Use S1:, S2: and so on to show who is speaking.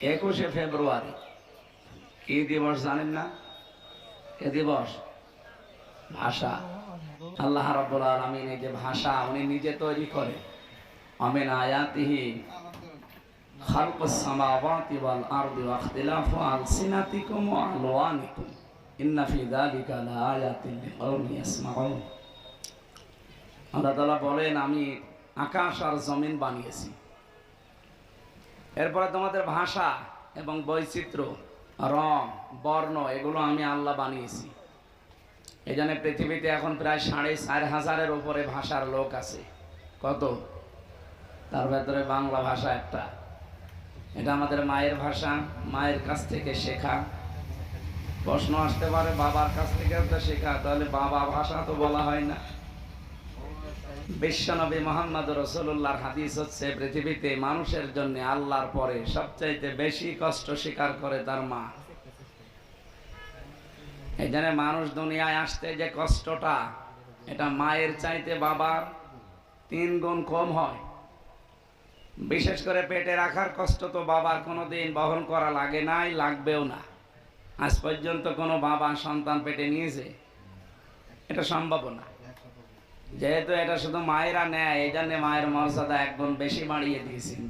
S1: 21শে ফেব্রুয়ারি কি দিবস জানেন না? এ দিবস ভাষা। আল্লাহ রাব্বুল আলামিন এই যে ভাষা উনি নিজে তৈরি করে, আমিন আয়াতিহি খালকুস সামাওয়াতি ওয়াল আরদি ওয়া ইখতিলাফু আলসিনাতিকুম ওয়া আলওয়ানিকুম ইন্না ফি যালিকা লাআয়াতিন লিকাওমিন ইয়াসমাউন। আল্লাহ তাআলা বলেন, আমি আকাশ আর জমিন বানিয়েছি, এরপরে তোমাদের ভাষা এবং বৈচিত্র্য, রং, বর্ণ এগুলো আমি আল্লাহ বানিয়েছি। এই জন্য পৃথিবীতে এখন প্রায় 4,500-এর উপরে ভাষার লোক আছে। কত? তার ভেতরে বাংলা ভাষা একটা। এটা আমাদের মায়ের ভাষা, মায়ের কাছ থেকে শেখা। প্রশ্ন আসতে পারে, বাবার কাছ থেকে একটা শেখা, তাহলে বাবা ভাষা তো বলা হয় না। বিশ্বনবী মুহাম্মদ রাসূলুল্লাহর হাদিস হচ্ছে, পৃথিবীতে মানুষের জন্য আল্লাহর পরে সবচাইতে বেশি কষ্ট স্বীকার করে তার মা। এই জন্য মানুষ দুনিয়ায় আসতে যে কষ্টটা, এটা মায়ের চাইতে বাবার 3 গুণ কম হয়। বিশেষ করে পেটে রাখার কষ্ট তো বাবার কোনোদিন বহন করা লাগে নাই, লাগবেও না। আজ পর্যন্ত কোনো বাবা সন্তান পেটে নিয়েছে? এটা সম্ভব না। যেহেতু এটা শুধু মায়েরা নেয়, এই জন্য মায়ের মর্যাদা 1 গুণ বেশি বাড়িয়ে দিয়েছেন।